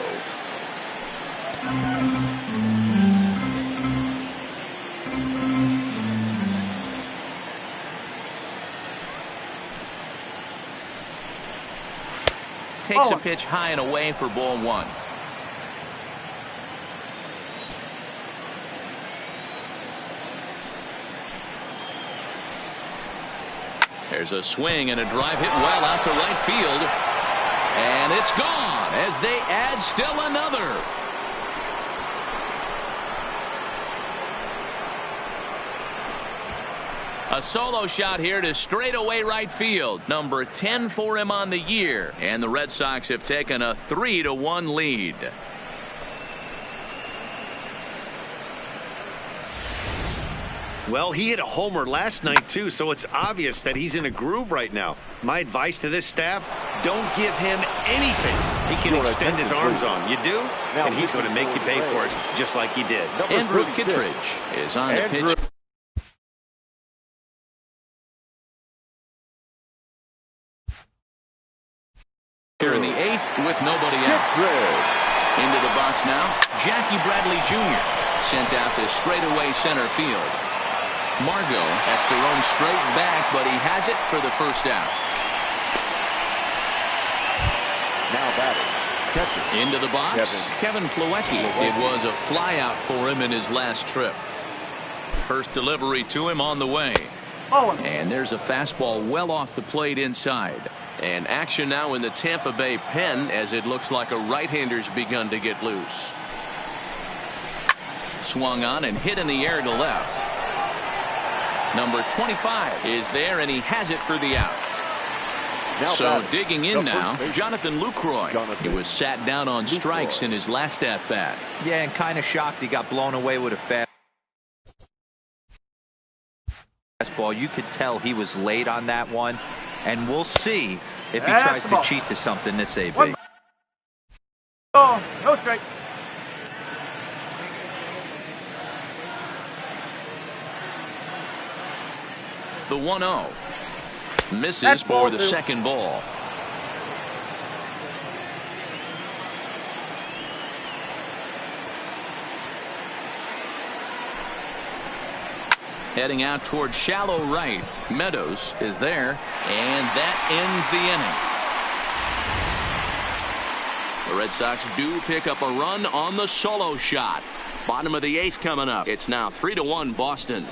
Takes a pitch high and away for ball 1. There's a swing and a drive hit well out to right field. And it's gone as they add still another. A solo shot here to straightaway right field. Number 10 for him on the year. And the Red Sox have taken a 3-1 lead. Well, he hit a homer last night, too, so it's obvious that he's in a groove right now. My advice to this staff, don't give him anything he can extend his arms on. You do, and he's going to make you pay for it, just like he did. Andrew Kittredge is on the pitch. Here in the 8th with nobody out. Into the box now, Jackie Bradley Jr. sent out to straightaway center field. Margot has to run straight back, but he has it for the first out. Now batting, catcher. Into the box, Kevin Plawecki. It was a flyout for him in his last trip. First delivery to him on the way. And there's a fastball well off the plate inside. And action now in the Tampa Bay pen as it looks like a right-hander's begun to get loose. Swung on and hit in the air to left. Number 25 is there, and he has it for the out. So digging in now, Jonathan Lucroy. He was sat down on strikes in his last at-bat. Yeah, and kind of shocked he got blown away with a fastball. You could tell he was late on that one, and we'll see if he tries to cheat to something this AB. No strike. The 1-0 misses for the second ball. Heading out toward shallow right. Meadows is there, and that ends the inning. The Red Sox do pick up a run on the solo shot. Bottom of the 8th coming up. It's now 3-1 Boston.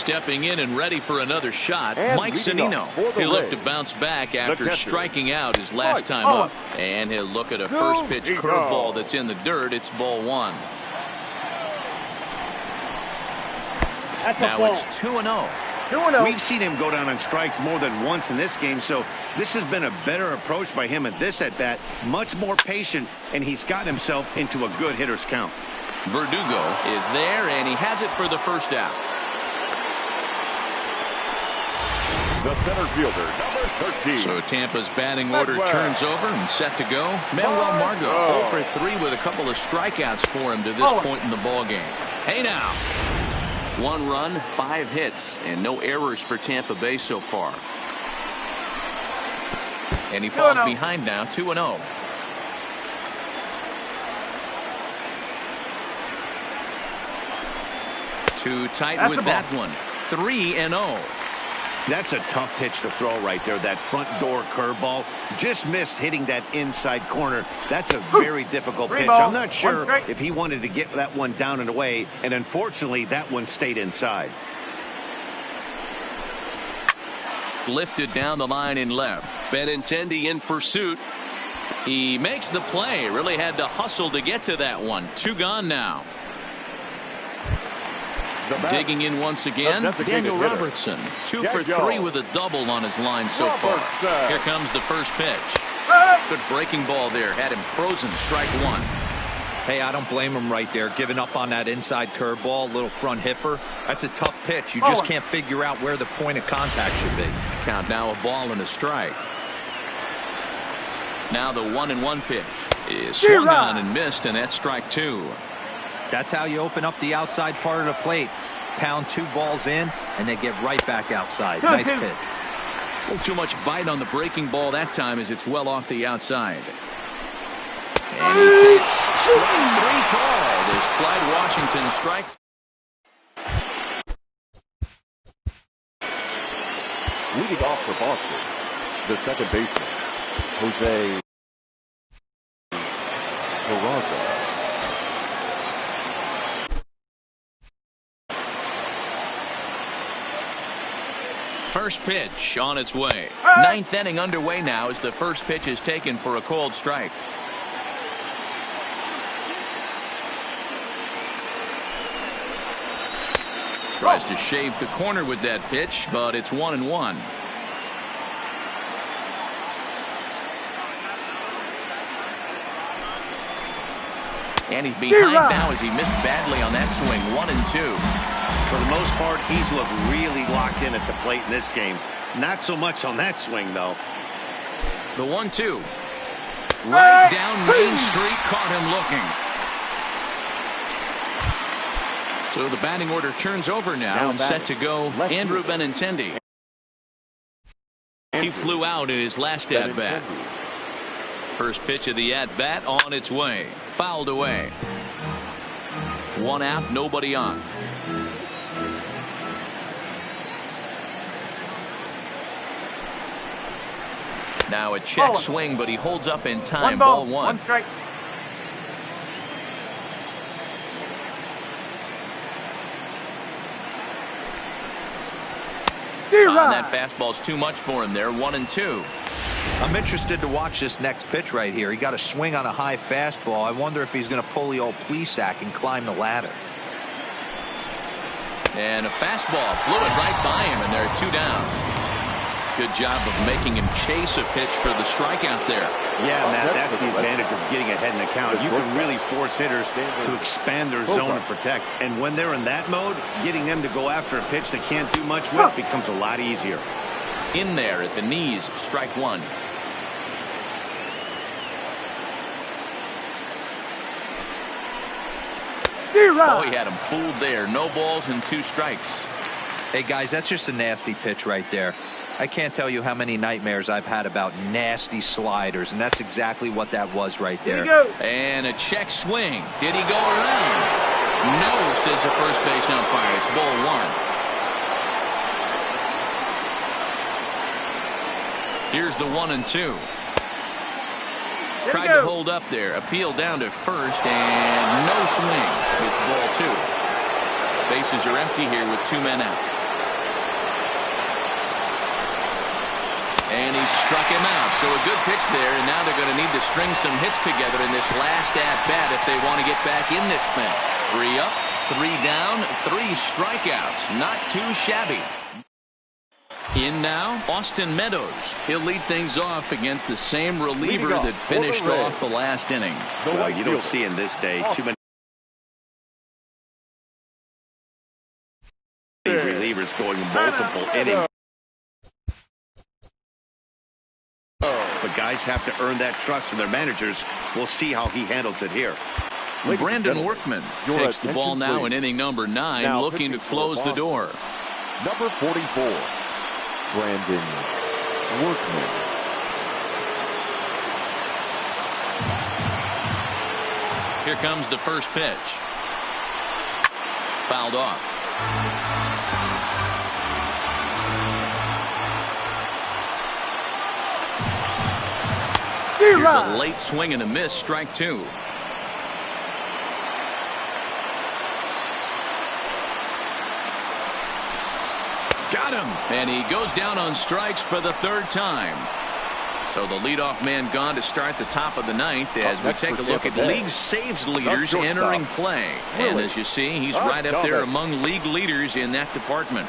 Stepping in and ready for another shot, And Mike Zunino. He'll look to bounce back after striking out his last time up. And he'll look at a first pitch curveball that's in the dirt. It's ball one. Now it's 2-0. We've seen him go down on strikes more than once in this game, so this has been a better approach by him at this at-bat. Much more patient, and he's gotten himself into a good hitter's count. Verdugo is there, and he has it for the first out. The center fielder, number 13. So Tampa's batting order turns over and set to go. Manuel Margot 0 for 3 with a couple of strikeouts for him to this point in the ballgame. Hey now. 1 run, 5 hits, and no errors for Tampa Bay so far. And he falls behind now, 2-0. Too tight with that one. 3-0. That's a tough pitch to throw right there. That front door curveball just missed hitting that inside corner. That's a very difficult pitch. I'm not sure if he wanted to get that one down and away, and unfortunately that one stayed inside. Lifted down the line in left. Benintendi in pursuit. He makes the play. Really had to hustle to get to that one. 2 gone now. Digging in once again, Daniel Robertson. 2 for 3 with a double on his line so far. Here comes the first pitch. Good breaking ball there. Had him frozen. Strike 1. Hey, I don't blame him right there. Giving up on that inside curveball, little front hipper. That's a tough pitch. You just can't figure out where the point of contact should be. Count now, a ball and a strike. Now the 1-1 pitch is swung on and missed, and that's strike 2. That's how you open up the outside part of the plate. Pound 2 balls in, and they get right back outside. Nice pitch. A little too much bite on the breaking ball that time as it's well off the outside. And he takes strike 3 called as Clyde Washington strikes. Leading off for Boston, the second baseman, Jose Peraza. First pitch on its way. 9th inning underway now as the first pitch is taken for a called strike. Tries to shave the corner with that pitch, but it's 1-1. And he's behind now as he missed badly on that swing. 1-2. For the most part, he's looked really locked in at the plate in this game. Not so much on that swing, though. The 1-2. Right down Main Street, caught him looking. So the batting order turns over now and set to go Andrew Benintendi. He flew out in his last at-bat. First pitch of the at-bat on its way. Fouled away. 1 out, nobody on. Now a check swing, but he holds up in time. Ball 1. 1 strike. On that fastball's too much for him there. 1-2. I'm interested to watch this next pitch right here. He got a swing on a high fastball. I wonder if he's going to pull the old Plesac and climb the ladder. And a fastball flew it right by him, and there are 2 down. Good job of making him chase a pitch for the strikeout there. Yeah, Matt, that's the advantage of getting ahead in the count. You can really force hitters to expand their zone and protect. And when they're in that mode, getting them to go after a pitch they can't do much with becomes a lot easier. In there at the knees, strike 1. Oh, he had him fooled there. No balls and 2 strikes. Hey, guys, that's just a nasty pitch right there. I can't tell you how many nightmares I've had about nasty sliders, and that's exactly what that was right there. And a check swing. Did he go around? No, says the first base umpire. It's ball 1. Here's the 1-2. Tried to hold up there. Appeal down to first, and no swing. It's ball 2. Bases are empty here with 2 men out. And he struck him out. So a good pitch there, and now they're going to need to string some hits together in this last at-bat if they want to get back in this thing. 3 up, 3 down, 3 strikeouts. Not too shabby. In now, Austin Meadows. He'll lead things off against the same reliever that finished off the last inning. Well, you don't see in this day too many relievers going multiple innings. But guys have to earn that trust from their managers. We'll see how he handles it here. Brandon Workman takes the ball now in inning number 9, looking to close the door. Number 44, Brandon Workman. Here comes the first pitch. Fouled off. Here's a late swing and a miss, strike 2. Got him, and he goes down on strikes for the 3rd time. So the leadoff man gone to start the top of the 9th as we take a look at league saves leaders entering play. And as you see, he's right up there among league leaders in that department.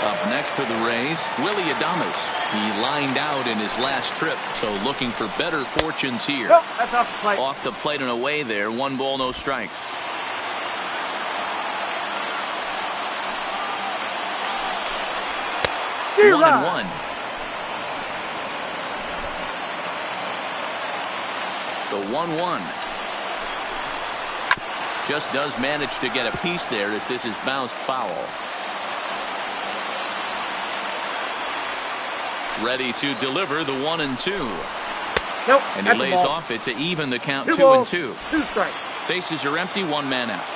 Up next for the Rays, Willie Adames. He lined out in his last trip, so looking for better fortunes here. Nope, that's off the plate. Off the plate and away there, 1 ball, no strikes. Zero. 1-1. The 1-1. Just does manage to get a piece there as this is bounced foul. Ready to deliver the 1-2. Nope. And he lays off it to even the count. 2-2. 2 strikes. Bases are empty, 1 man out.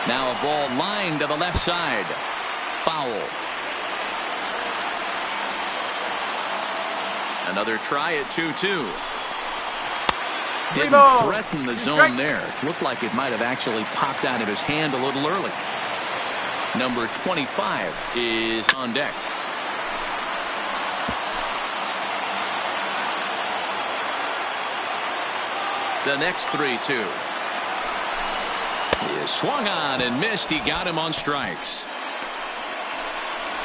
Now a ball lined to the left side. Foul. Another try at 2-2. Didn't threaten the zone there. Looked like it might have actually popped out of his hand a little early. Number 25 is on deck. The next 3-2. He is swung on and missed. He got him on strikes.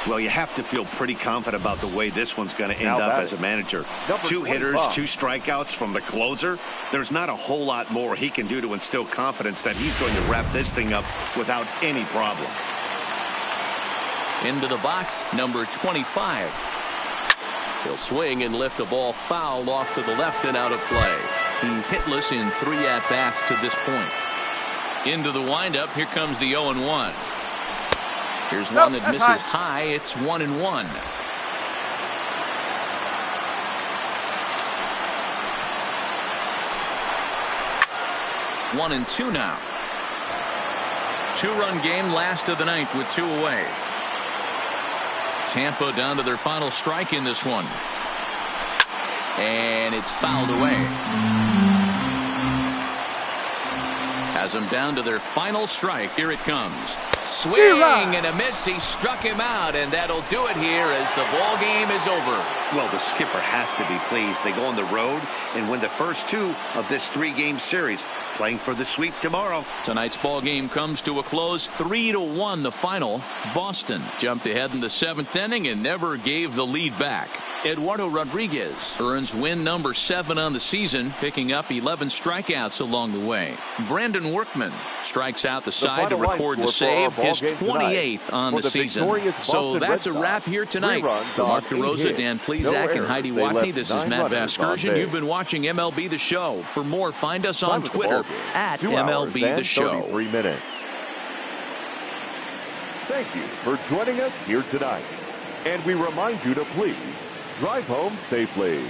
Well, you have to feel pretty confident about the way this one's going to end up as a manager. 2 hitters, 2 strikeouts from the closer. There's not a whole lot more he can do to instill confidence that he's going to wrap this thing up without any problem. Into the box, number 25. He'll swing and lift a ball foul off to the left and out of play. He's hitless in 3 at-bats to this point. Into the windup, here comes the 0-1. Here's one that misses high. It's 1-1. One and 2 now. 2-run game, last of the 9th with 2 away. Tampa down to their final strike in this one. And it's fouled away. Has them down to their final strike. Here it comes. Swing and a miss. He struck him out, and that'll do it here as the ball game is over. Well, the skipper has to be pleased. They go on the road and win the first 2 of this 3-game series, playing for the sweep tomorrow. Tonight's ball game comes to a close, 3-1 the final. Boston jumped ahead in the 7th inning and never gave the lead back. Eduardo Rodriguez earns win number 7 on the season, picking up 11 strikeouts along the way. Brandon Workman strikes out the side to record the save, his 28th on the season. So that's a wrap here tonight. For Mark DeRosa, Dan Plesac, and Heidi Watney, this is Matt Vasgersian. You've been watching MLB The Show. For more, find us on Twitter at MLB The Show. 33 minutes. Thank you for joining us here tonight. And we remind you to please drive home safely.